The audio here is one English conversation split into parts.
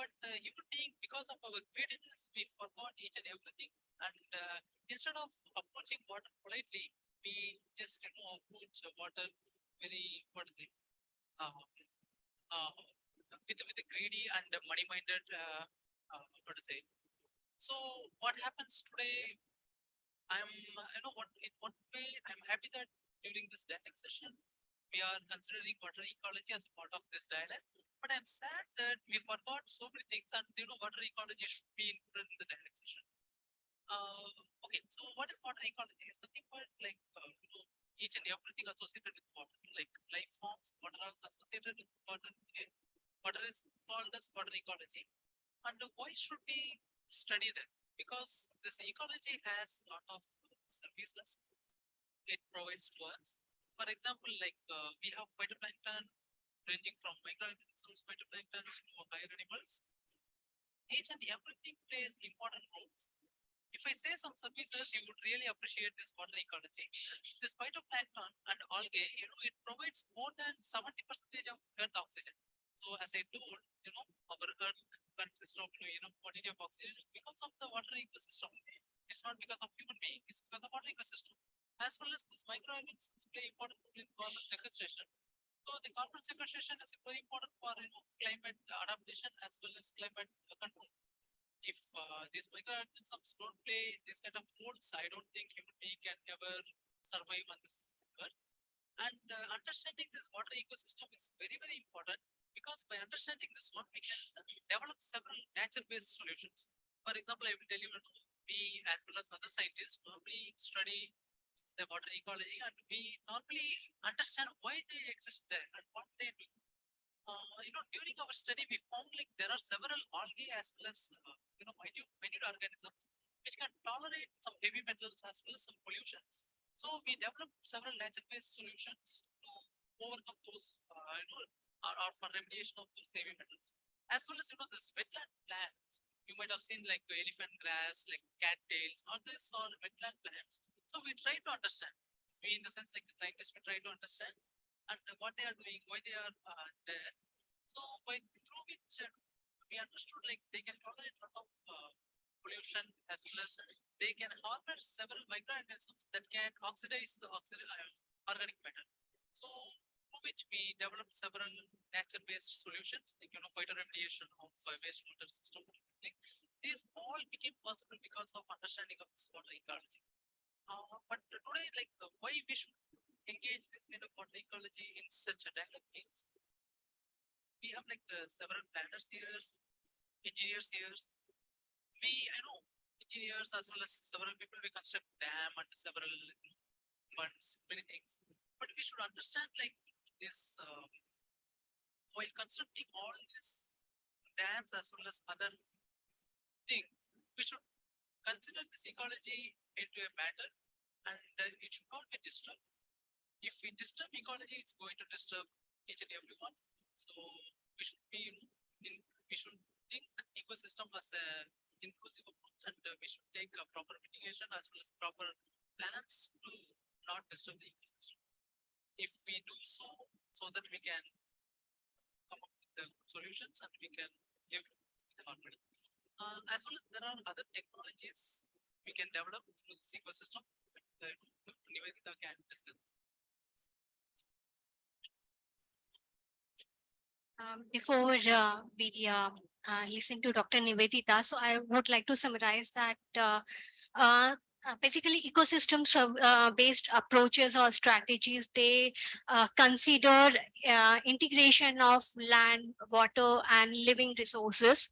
But human being, because of our greediness, we forgot each and everything. And instead of approaching water politely, we just approach water very uh, uh, with greedy and money-minded. What to say? So what happens today? I'm what in what way I'm happy that during this dialogue session we are considering water ecology as a part of this dialogue. But I'm sad that we forgot so many things, and water ecology should be included in the dialogue session. Okay, so what is water ecology? It's nothing but like each and everything associated with water, like life forms, what are all associated with water. Water is called as water ecology. And why should we study that? Because this ecology has a lot of services it provides to us. For example, like we have phytoplankton ranging from microorganisms, phytoplanktons to higher animals. Each and everything plays important roles. If I say some services, you would really appreciate this water ecology. This phytoplankton and algae, it provides more than 70% of earth oxygen. So as I told, our earth consists of quantity of oxygen. It's because of the water ecosystem. It's not because of human being. It's because of the water ecosystem. As well as this microorganisms play important role in carbon sequestration. So the carbon sequestration is very important for climate adaptation as well as climate control. If these microorganisms don't play this kind of roles, I don't think human being can ever survive on this earth. And understanding this water ecosystem is very, very important because by understanding this one, we can develop several nature-based solutions. For example, I will tell you, we as well as other scientists normally study the water ecology and we normally understand why they exist there and what they do. During our study, we found like there are several algae as well as minute organisms which can tolerate some heavy metals as well as some pollutions. So we developed several nature-based solutions to overcome those, or for remediation of those heavy metals. As well as this wetland plants, you might have seen like elephant grass, like cattails, or this or wetland plants. So we try to understand. We, in the sense, like the scientists, we try to understand and what they are doing, why they are there. So by through which we understood like they can tolerate a lot of pollution as well as they can harbor several microorganisms that can oxidize the organic matter. So through which we developed several nature-based solutions, like phytoremediation of wastewater system. These all became possible because of understanding of this water ecology. But today, like why we should engage this kind of water ecology in such a dialogue means we have like several planners here, engineers here. I know engineers as well as several people we construct dam and several months, many things. But we should understand like this while constructing all these dams as well as other things, we should consider this ecology into a matter and it should not be disturbed. If we disturb ecology, it's going to disturb each and everyone. So we should we should think ecosystem as a inclusive approach and we should take a proper mitigation as well as proper plans to not disturb the ecosystem. If we do so, so that we can come up with the solutions and we can live with harmony. As well as there are other technologies we can develop through this ecosystem that Nivedita can discuss. Before we listen to Dr. Nivedita, so I would like to summarize that basically ecosystems based approaches or strategies, they consider integration of land, water, and living resources.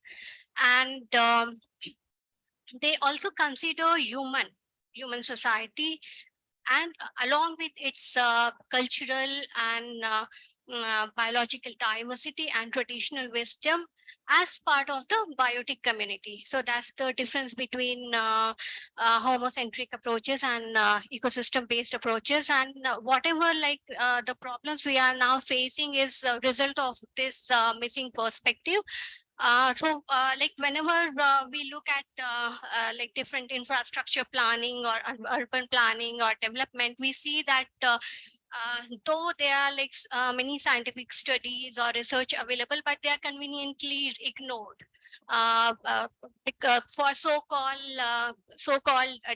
And they also consider human society and along with its cultural and biological diversity and traditional wisdom as part of the biotic community. So that's the difference between homocentric approaches and ecosystem based approaches. And whatever like the problems we are now facing is a result of this missing perspective. Like whenever we look at like different infrastructure planning or urban planning or development, we see that Though there are like many scientific studies or research available, but they are conveniently ignored. Because for so-called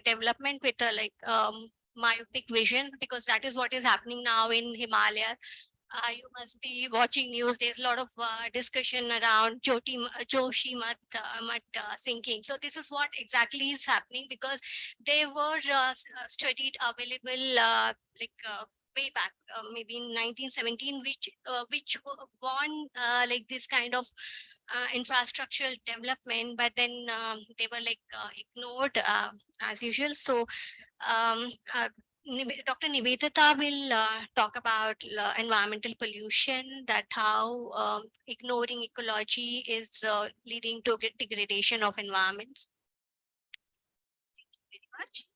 development with myopic vision, because that is what is happening now in Himalaya. You must be watching news. There's a lot of discussion around Joshi Mat sinking. So this is what exactly is happening, because they were studied available way back, maybe in 1917, which won like this kind of infrastructural development, but then they were ignored as usual. So uh, Dr. Nivedita will talk about environmental pollution, that how ignoring ecology is leading to degradation of environments. Very much.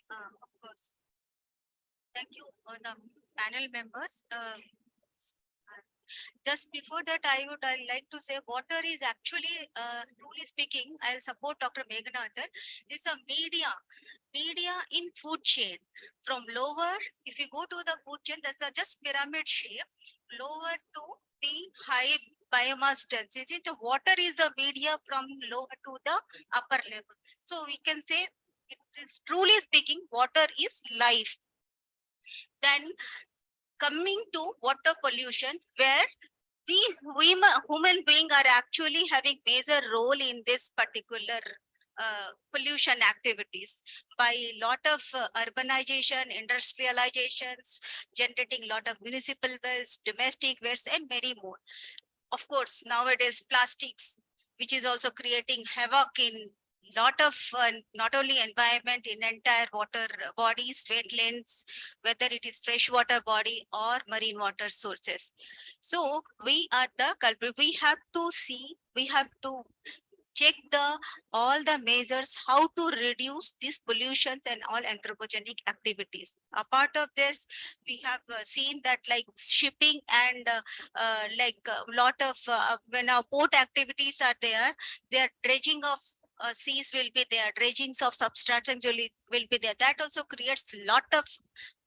Of course. Thank you, the panel members. Just before that, I like to say water is actually, truly speaking, I'll support Dr. Meghanathan, is a media in food chain. From lower, if you go to the food chain, that's the just pyramid shape, lower to the high biomass density. The water is the media from lower to the upper level. So we can say, it is truly speaking, water is life. Then coming to water pollution, where we human being are actually having major role in this particular pollution activities by lot of urbanization, industrializations, generating lot of municipal waste, domestic waste, and many more. Of course, nowadays plastics, which is also creating havoc in lot of not only environment, in entire water bodies, wetlands, whether it is freshwater body or marine water sources. So we are the culprit. We have to see, we have to check the all the measures how to reduce these pollutions and all anthropogenic activities. A part of this, we have seen that like shipping and lot of when our port activities are there, their dredging of seas will be there, dredgings of substances will be there. That also creates lot of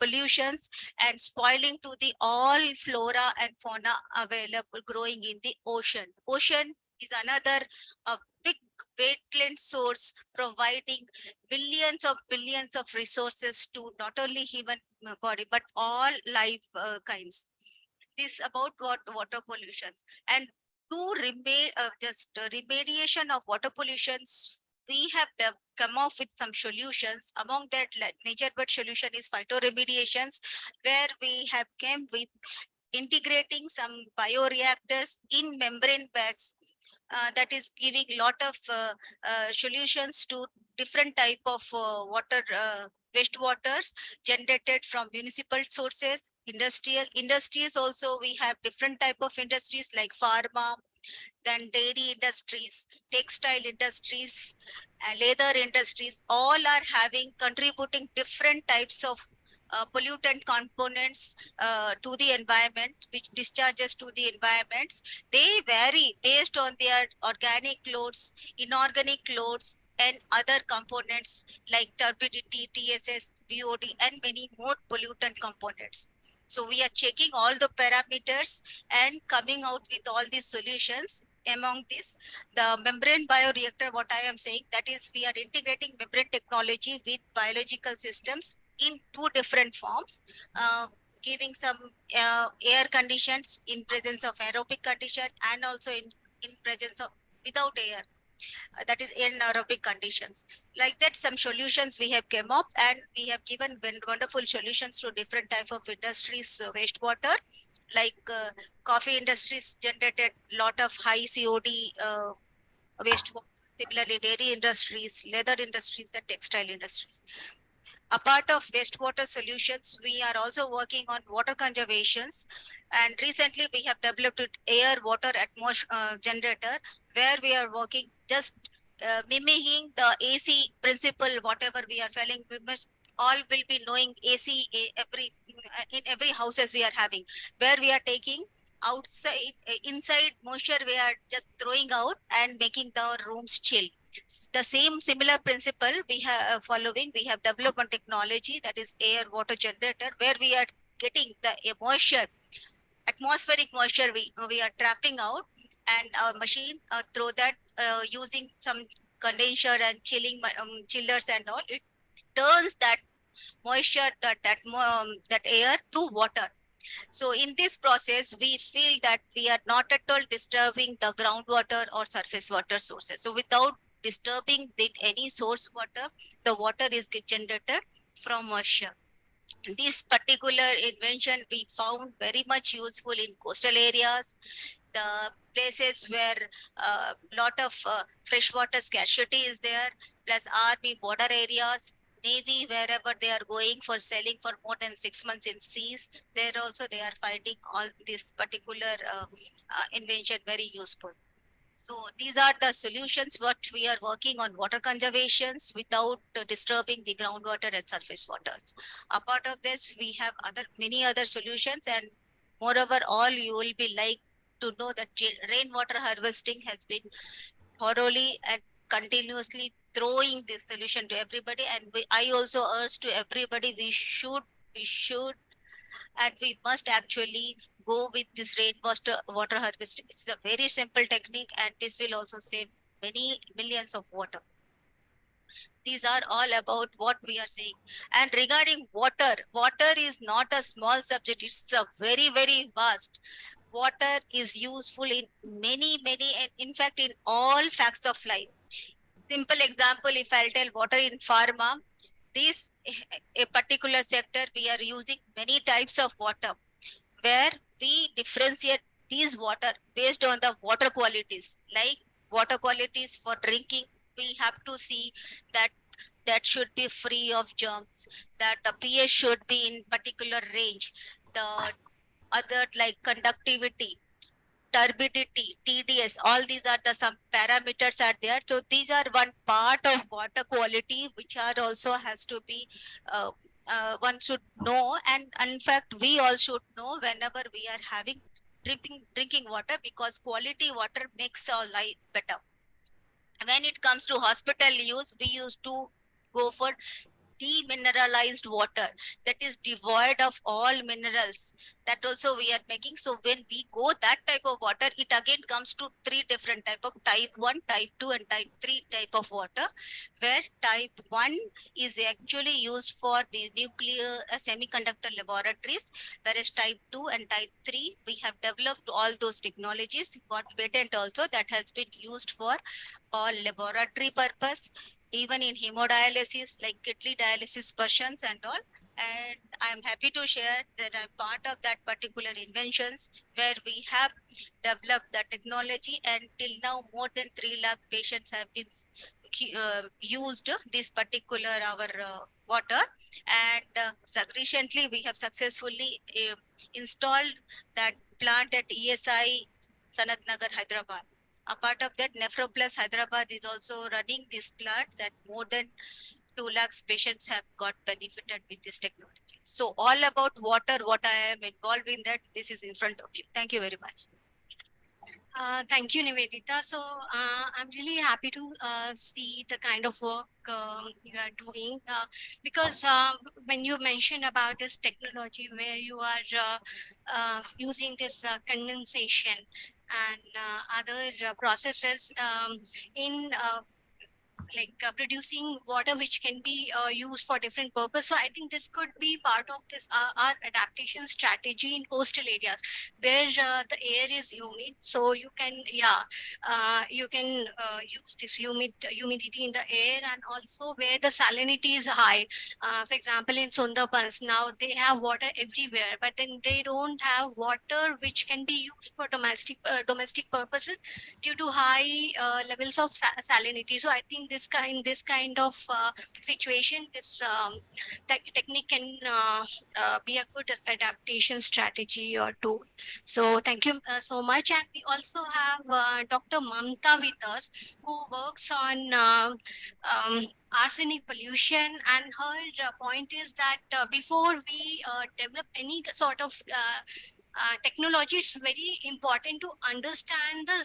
pollutions and spoiling to the all flora and fauna available growing in the ocean. Ocean is another big wetland source, providing billions of resources to not only human body but all life kinds. This about what water pollutions. And to remediation of water pollutions, we have come up with some solutions. Among that, like nature but solution is phytoremediations, where we have came with integrating some bioreactors in membrane beds, that is giving lot of solutions to different type of water wastewaters generated from municipal sources. Industrial industries also, we have different type of industries like pharma, then dairy industries, textile industries, and leather industries, all are having contributing different types of pollutant components to the environment, which discharges to the environments. They vary based on their organic loads, inorganic loads, and other components like turbidity, TSS, BOD, and many more pollutant components. So we are checking all the parameters and coming out with all these solutions. Among this, the membrane bioreactor, what I am saying, that is we are integrating membrane technology with biological systems in two different forms, giving some air conditions in presence of aerobic condition, and also in presence of without air, that is anaerobic conditions. Like that, some solutions we have come up, and we have given wonderful solutions to different type of industries, wastewater, like coffee industries generated lot of high COD wastewater. Similarly, dairy industries, leather industries, and textile industries. A part of wastewater solutions, we are also working on water conservations. And recently we have developed air water atmosphere generator, where we are working just mimicking the AC principle. Whatever we are feeling, we must all will be knowing AC every in every houses we are having, where we are taking outside inside moisture, we are just throwing out and making the rooms chill. The same similar principle we have following, we have developed one technology, that is air water generator, where we are getting the moisture, atmospheric moisture we are trapping out, and our machine through that using some condenser and chillers and all, it turns that moisture, that air to water. So in this process, we feel that we are not at all disturbing the groundwater or surface water sources. So without disturbing any source water, the water is generated from moisture. This particular invention we found very much useful in coastal areas, the places where a lot of freshwater scarcity is there, plus army border areas, navy, wherever they are going for selling for more than 6 months in seas, there also they are finding all this particular invention very useful. So these are the solutions what we are working on, water conservations without disturbing the groundwater and surface waters. Apart of this, we have many other solutions, and moreover, all you will be like to know that rainwater harvesting has been thoroughly and continuously throwing this solution to everybody. And I also urge to everybody, we should and we must actually go with this water harvesting. It's a very simple technique, and this will also save many millions of water. These are all about what we are saying. And regarding water, water is not a small subject, it's a very, very vast. Water is useful in many, and in fact, in all facts of life. Simple example, if I'll tell, water in pharma, this a particular sector, we are using many types of water, where we differentiate these water based on the water qualities. Like water qualities for drinking, we have to see that that should be free of germs, that the pH should be in particular range. The other, like conductivity, turbidity, TDS, all these are the some parameters are there. So these are one part of water quality, which are also has to be uh, one should know, and in fact we all should know whenever we are having drinking water, because quality water makes our life better. When it comes to hospital use, we used to go for demineralized water, that is devoid of all minerals, that also we are making. So when we go that type of water, it again comes to three different type of type 1, type 2 and type 3 type of water, where type 1 is actually used for the nuclear semiconductor laboratories, whereas type 2 and type 3 we have developed all those technologies, got patent also, that has been used for all laboratory purpose, even in hemodialysis, like kidney dialysis persons and all. And I'm happy to share that I'm part of that particular inventions, where we have developed the technology, and till now more than 3 lakh patients have been used this particular our water. And recently we have successfully installed that plant at ESI Sanat Nagar, Hyderabad. A part of that, Nephroplus Hyderabad is also running these plants, and more than 2 lakhs patients have got benefited with this technology. So all about water, what I am involved in that, this is in front of you. Thank you very much. Thank you, Nivedita. So I'm really happy to see the kind of work you are doing, because when you mentioned about this technology where you are using this condensation and other processes in producing water which can be used for different purpose. So I think this could be part of this our adaptation strategy in coastal areas where the air is humid. So you can you can use this humidity in the air, and also where the salinity is high. For example, in Sundarbans now they have water everywhere, but then they don't have water which can be used for domestic purposes due to high levels of salinity. So I think this kind of situation, this technique can be a good adaptation strategy or tool. So thank you so much. And we also have Dr. Mamta with us, who works on arsenic pollution, and her point is that before we develop any sort of technology, it's very important to understand the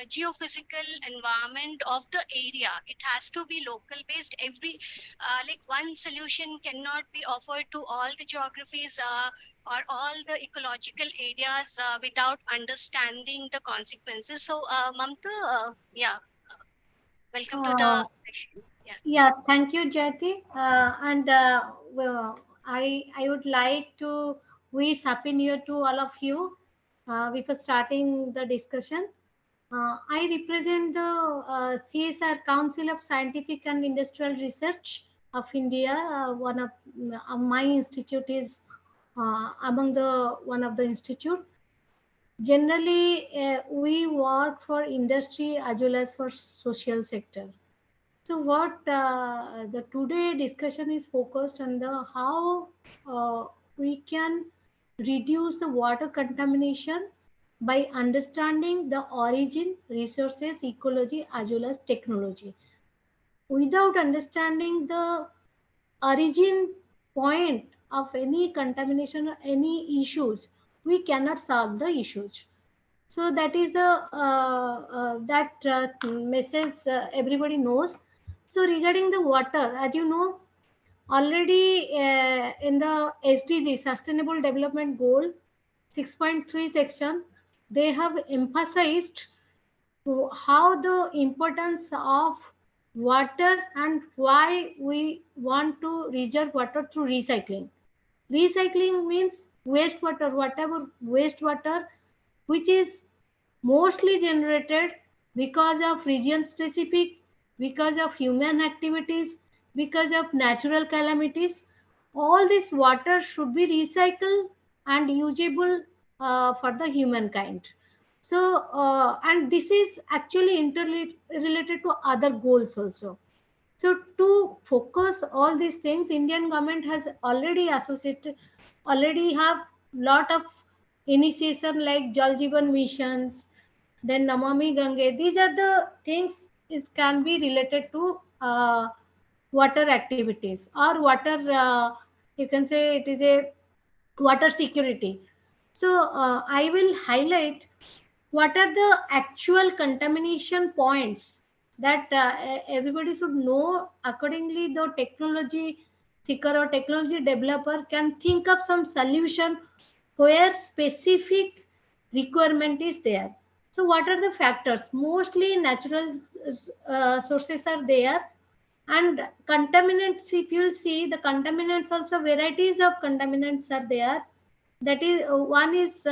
geophysical environment of the area. It has to be local based. Every like one solution cannot be offered to all the geographies or all the ecological areas without understanding the consequences. So, Mamta, yeah, welcome to the Uh, session. Yeah. yeah, thank you, Jyoti. And well, I would like to wish Happy New Year to all of you before starting the discussion. I represent the CSR Council of Scientific and Industrial Research of India. One of my institute is among the one of the institute. Generally, we work for industry as well as for social sector. So what the today discussion is focused on the how we can reduce the water contamination by understanding the origin, resources, ecology as well as technology. Without understanding the origin point of any contamination or any issues, we cannot solve the issues. So that is the that message everybody knows. So regarding the water, as you know, already in the SDG Sustainable Development Goal 6.3 section, they have emphasized how the importance of water and why we want to reserve water through recycling. Recycling means wastewater, whatever wastewater which is mostly generated because of region specific, because of human activities, because of natural calamities. All this water should be recycled and usable for the humankind. So, and this is actually interrelated to other goals also. So to focus all these things, Indian government has already associated, already have lot of initiation like Jal Jeevan missions, then Namami Gange. These are the things is can be related to water activities or water. You can say it is a water security. So I will highlight what are the actual contamination points that everybody should know. Accordingly, the technology seeker or technology developer can think of some solution where specific requirement is there. So what are the factors? Mostly natural sources are there, and contaminants, if you'll see the contaminants, also varieties of contaminants are there. That is one is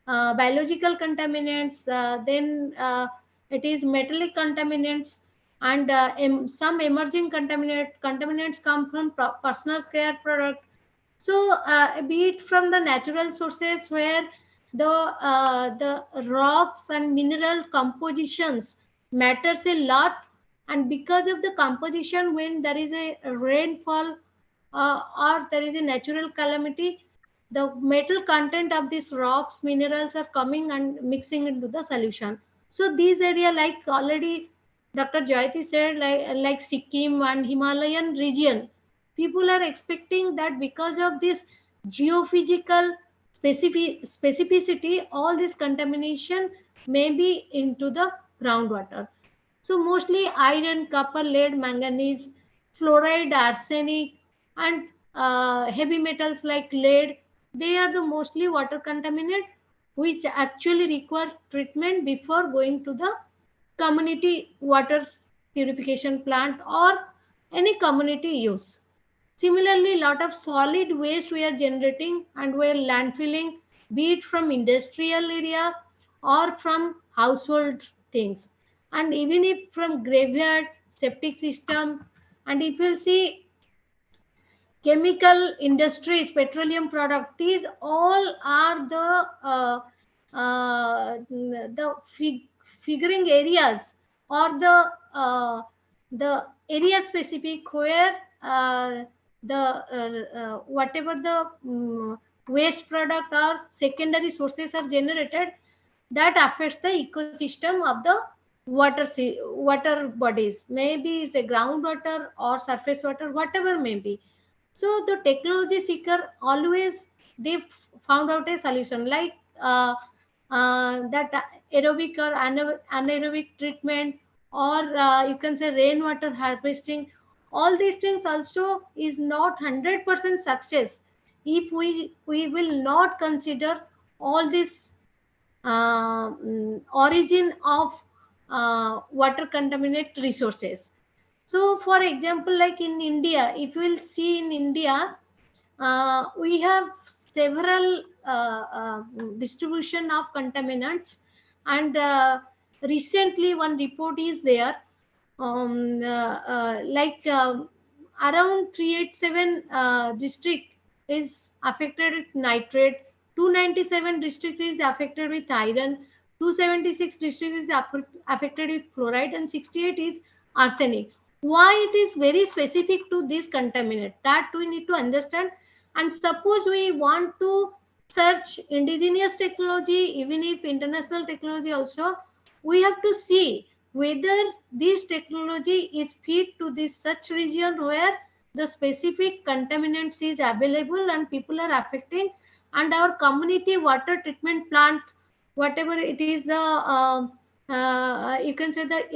biological contaminants, then it is metallic contaminants, and some emerging contaminants come from personal care product. So be it from the natural sources where the rocks and mineral compositions matters a lot, and because of the composition, when there is a rainfall or there is a natural calamity, the metal content of these rocks minerals are coming and mixing into the solution. So these area, like already Dr. Jayati said, like Sikkim and Himalayan region, people are expecting that because of this geophysical specificity, all this contamination may be into the groundwater. So mostly iron, copper, lead, manganese, fluoride, arsenic, and heavy metals like lead, they are the mostly water contaminant which actually require treatment before going to the community water purification plant or any community use. Similarly, lot of solid waste we are generating and we are landfilling, be it from industrial area or from household things. And even if from graveyard, septic system, and if you'll see chemical industries, petroleum product, these all are the figuring areas or the area specific where the whatever the waste product or secondary sources are generated, that affects the ecosystem of the water bodies. Maybe it's a groundwater or surface water, whatever may be. So the technology seeker always they found out a solution like uh, that aerobic or anaerobic treatment, or you can say rainwater harvesting. All these things also is not 100% success if we will not consider all this origin of water contaminate resources. So for example, like in India, if you will see in India, we have several distribution of contaminants, and recently one report is there, like around 387 district is affected with nitrate, 297 district is affected with iron, 276 district is affected with chloride, and 68 is arsenic. Why it is very specific to this contaminant, that we need to understand. And suppose we want to search indigenous technology, even if international technology also, we have to see whether this technology is fit to this such region where the specific contaminants is available and people are affecting, and our community water treatment plant, whatever it is, the you can say the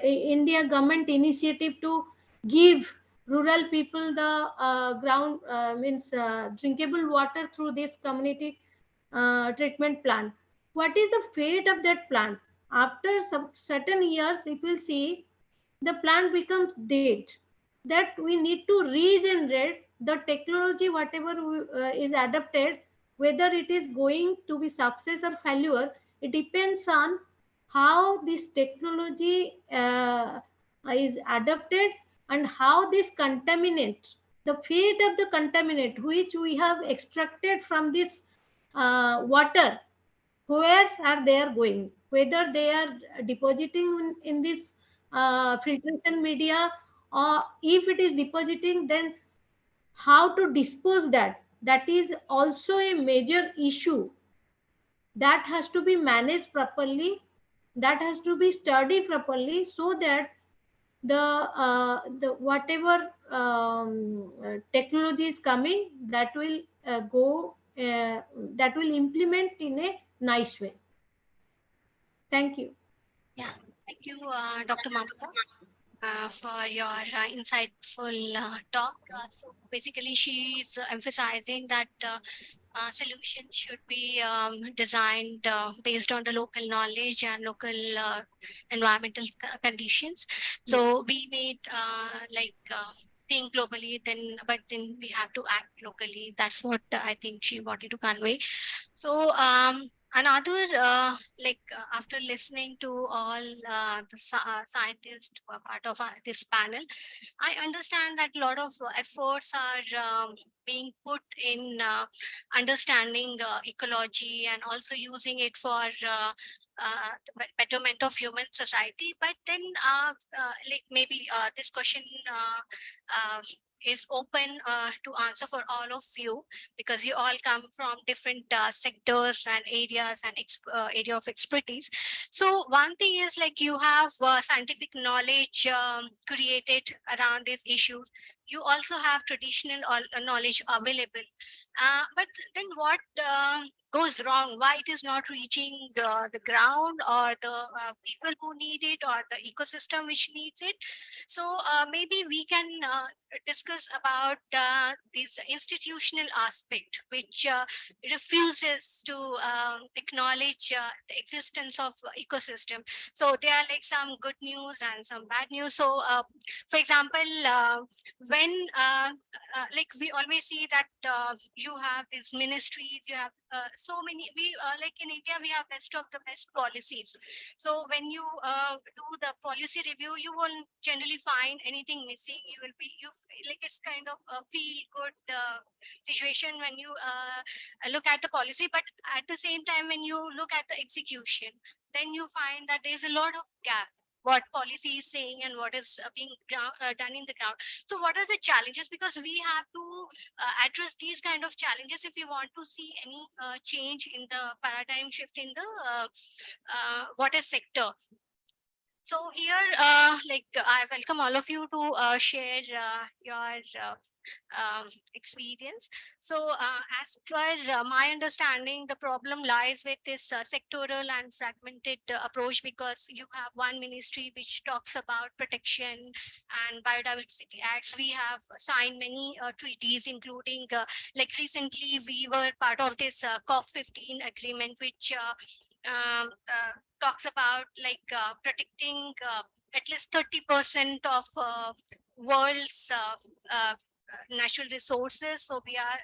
India government initiative to give rural people the ground means drinkable water through this community treatment plant. What is the fate of that plant? After some certain years, if we'll see, the plant becomes dead. That we need to regenerate the technology, whatever is adapted, whether it is going to be success or failure, it depends on how this technology is adapted, and how this contaminant, the fate of the contaminant which we have extracted from this water, where are they are going, whether they are depositing in this filtration media, or if it is depositing, then how to dispose that, that is also a major issue that has to be managed properly, that has to be studied properly, so that the whatever technology is coming, that will go that will implement in a nice way. Thank you. Yeah, thank you, Dr. Mamta, for your insightful talk. So basically, she is emphasizing that solutions should be designed based on the local knowledge and local environmental conditions. So we may think globally, then but then we have to act locally. That's what I think she wanted to convey. So another after listening to all the scientists who are part of this panel, I understand that a lot of efforts are being put in understanding ecology and also using it for the betterment of human society. But then, maybe this question is open to answer for all of you, because you all come from different sectors and areas and area of expertise. So one thing is, like, you have scientific knowledge created around these issues. You also have traditional knowledge available. But then what goes wrong? Why it is not reaching the ground, or the people who need it, or the ecosystem which needs it? So maybe we can discuss about this institutional aspect, which refuses to acknowledge the existence of ecosystem. So there are like some good news and some bad news. So for example, when like we always see that you have these ministries, you have so many, we like in India we have best of the best policies. So when you do the policy review, you won't generally find anything missing. You will be, like, it's kind of a feel good situation when you look at the policy. But at the same time, when you look at the execution, then you find that there's a lot of gap, what policy is saying and what is being done in the ground. So what are the challenges? Because we have to address these kind of challenges if you want to see any change in the paradigm shift in the water sector. So here, I welcome all of you to share your experience. So, as per my understanding, the problem lies with this sectoral and fragmented approach, because you have one ministry which talks about protection and biodiversity acts. We have signed many treaties, including like recently we were part of this COP15 agreement, which talks about like protecting at least 30% of world's natural resources. So we are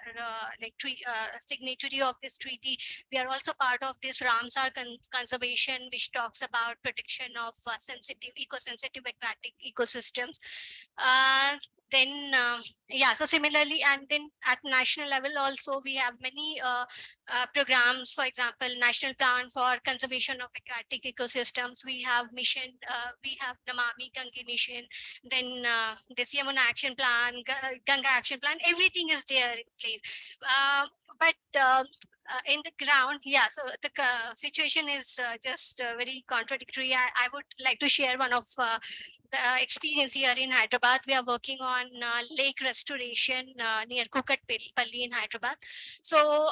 signatory of this treaty. We are also part of this Ramsar conservation, which talks about protection of sensitive, eco-sensitive aquatic ecosystems. Uh, then yeah, so similarly, and then at national level also we have many programs. For example, National Plan for Conservation of Aquatic Ecosystems. We have mission. We have Namami Gange mission. Then this Yamuna Action Plan, Ganga Action Plan. Everything is there in place. But in the ground, yeah. So the situation is just very contradictory. I would like to share one of the experience here in Hyderabad. We are working on lake restoration near Kukatpalli in Hyderabad. So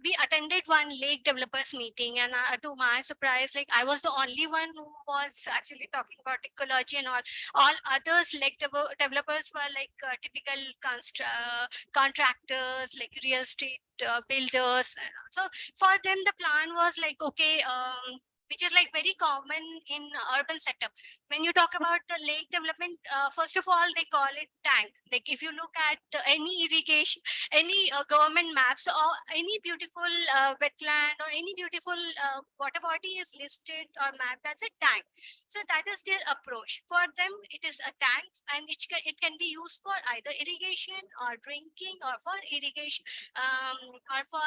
we attended one lake developers meeting, and to my surprise, like I was the only one who was actually talking about ecology and all. All others lake developers were like typical contractors, like real estate builders. So for them, the plan was like, okay, which is like very common in urban setup. When you talk about the lake development, first of all, they call it tank. Like if you look at any irrigation, any government maps, or any beautiful wetland or any beautiful water body is listed or mapped, that's a tank. So that is their approach. For them, it is a tank, and it can be used for either irrigation or drinking, or for irrigation, or for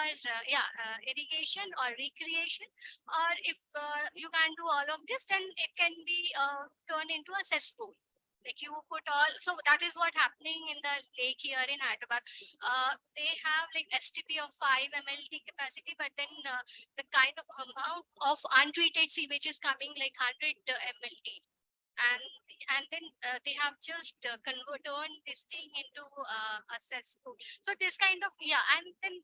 irrigation or recreation. Or if you can do all of this, then it can be turned into a cesspool. Like you put all, so that is what happening in the lake here in Hyderabad. They have like STP of 5 mld capacity, but then the kind of amount of untreated sewage is coming like 100 mld. And then they have just turned this thing into a cesspool. So this kind of, yeah, and then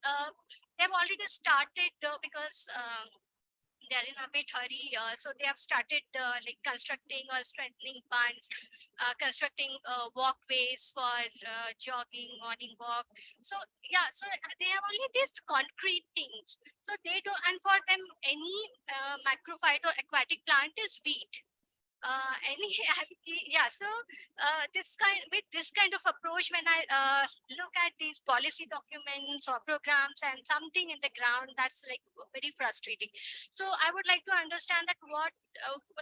they've already started because they are in a bit hurry. So they have started like constructing or strengthening bunds, constructing walkways for jogging, morning walk. So yeah, so they have only these concrete things. So they don't, and for them, any macrophyte or aquatic plant is weed. Any yeah, so this kind of approach, when I look at these policy documents or programs and something in the ground, that's like very frustrating. So I would like to understand that what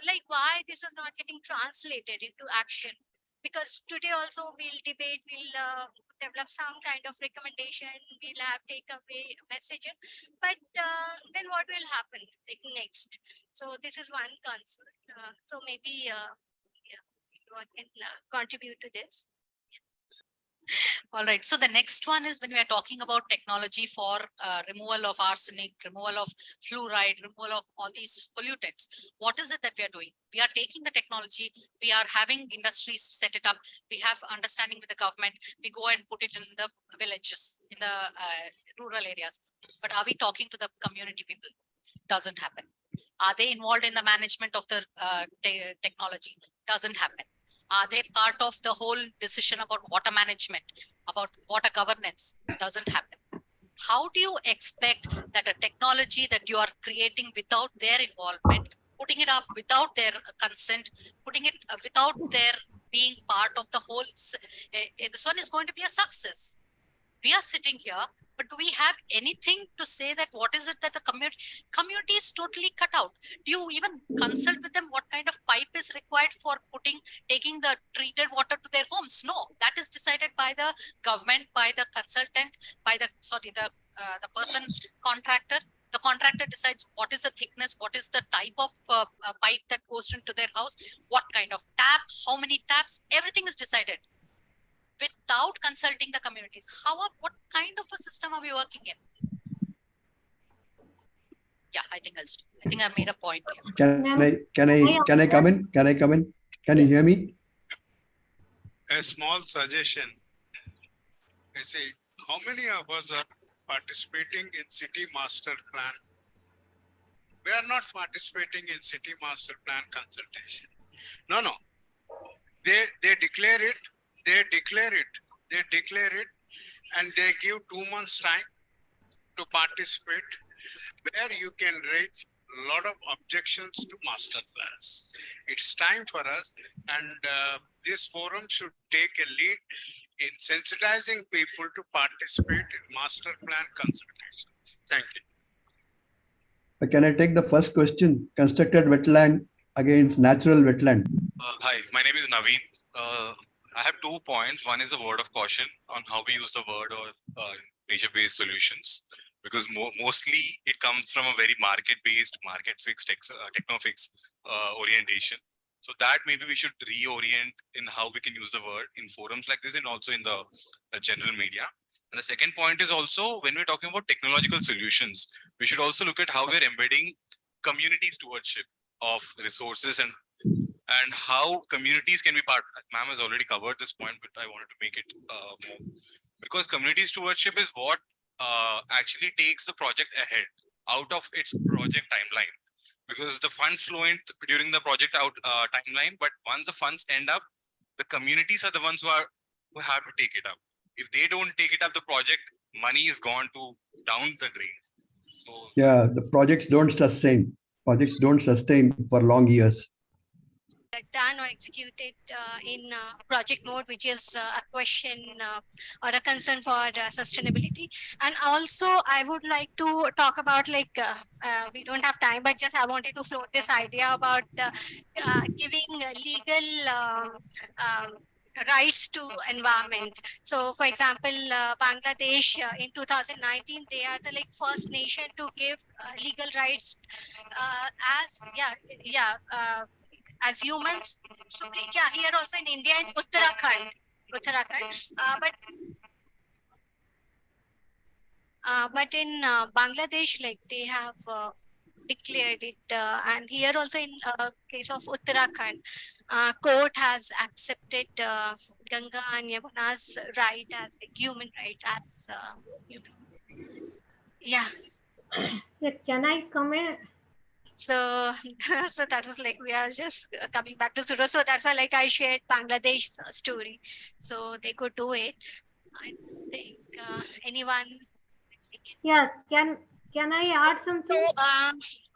like why this is not getting translated into action, because today also we'll debate, we'll develop some kind of recommendation, we'll have takeaway messages, but then what will happen like next? So this is one concern. So maybe yeah, one can contribute to this. All right. So the next one is when we are talking about technology for removal of arsenic, removal of fluoride, removal of all these pollutants. What is it that we are doing? We are taking the technology, we are having industries set it up, we have understanding with the government, we go and put it in the villages, in the rural areas. But are we talking to the community people? Doesn't happen. Are they involved in the management of the technology? Doesn't happen. Are they part of the whole decision about water management, about water governance? Doesn't happen. How do you expect that a technology that you are creating without their involvement, putting it up without their consent, putting it without their being part of the whole, this one is going to be a success? We are sitting here, but do we have anything to say that what is it that the community is totally cut out? Do you even consult with them what kind of pipe is required for taking the treated water to their homes? No, that is decided by the government, by the consultant, by the person contractor. The contractor decides what is the thickness, what is the type of pipe that goes into their house, what kind of tap, how many taps, everything is decided without consulting the communities. What kind of a system are we working in? Yeah, I think I made a point here. Can I come in? Can I come in? Can you hear me? A small suggestion. I say, how many of us are participating in city master plan? We are not participating in city master plan consultation. No. They declare it, they declare it, and they give 2 months time to participate, where you can raise a lot of objections to master plans. It's time for us, and this forum should take a lead in sensitizing people to participate in master plan consultation. Thank you. Can I take the first question? Constructed wetland against natural wetland. Hi, my name is Naveen. I have 2 points. One is a word of caution on how we use the word or nature-based solutions, because mostly it comes from a very market-based, market-fixed, techno-fixed orientation. So that maybe we should reorient in how we can use the word in forums like this and also in the general media. And the second point is also, when we're talking about technological solutions, we should also look at how we're embedding community stewardship of resources and how communities can be part. Ma'am has already covered this point, but I wanted to make it more, because community stewardship is what actually takes the project ahead out of its project timeline, because the funds flow in during the project timeline, but once the funds end up, the communities are the ones who have to take it up. If they don't take it up, the project money is gone to down the drain. So yeah, the projects don't sustain. Projects don't sustain for long years. Done or executed in project mode, which is a question or a concern for sustainability. And also I would like to talk about, like, we don't have time, but just I wanted to float this idea about giving legal rights to environment. So for example, Bangladesh in 2019, they are the first nation to give legal rights as humans. So yeah, here also in India, in Uttarakhand, but in Bangladesh, they have declared it, and here also in case of Uttarakhand, court has accepted Ganga and Yamuna's right as human right as human. Yeah. Can I comment? So, so that was we are just coming back to zero. So that's why I shared Bangladesh story. So they could do it. I think anyone. Yeah, can I add something? So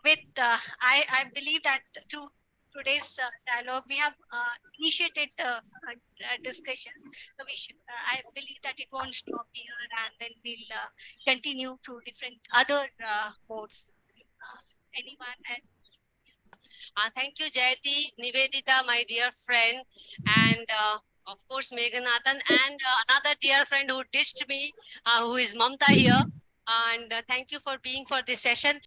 I believe that through today's dialogue, we have initiated the discussion. So we should, I believe that it won't stop here, and then we'll continue through different other modes. Anyone else? Thank you, Jayati, Nivedita, my dear friend, and of course, Meghanathan, and another dear friend who ditched me, who is Mamta here. And thank you for being for this session.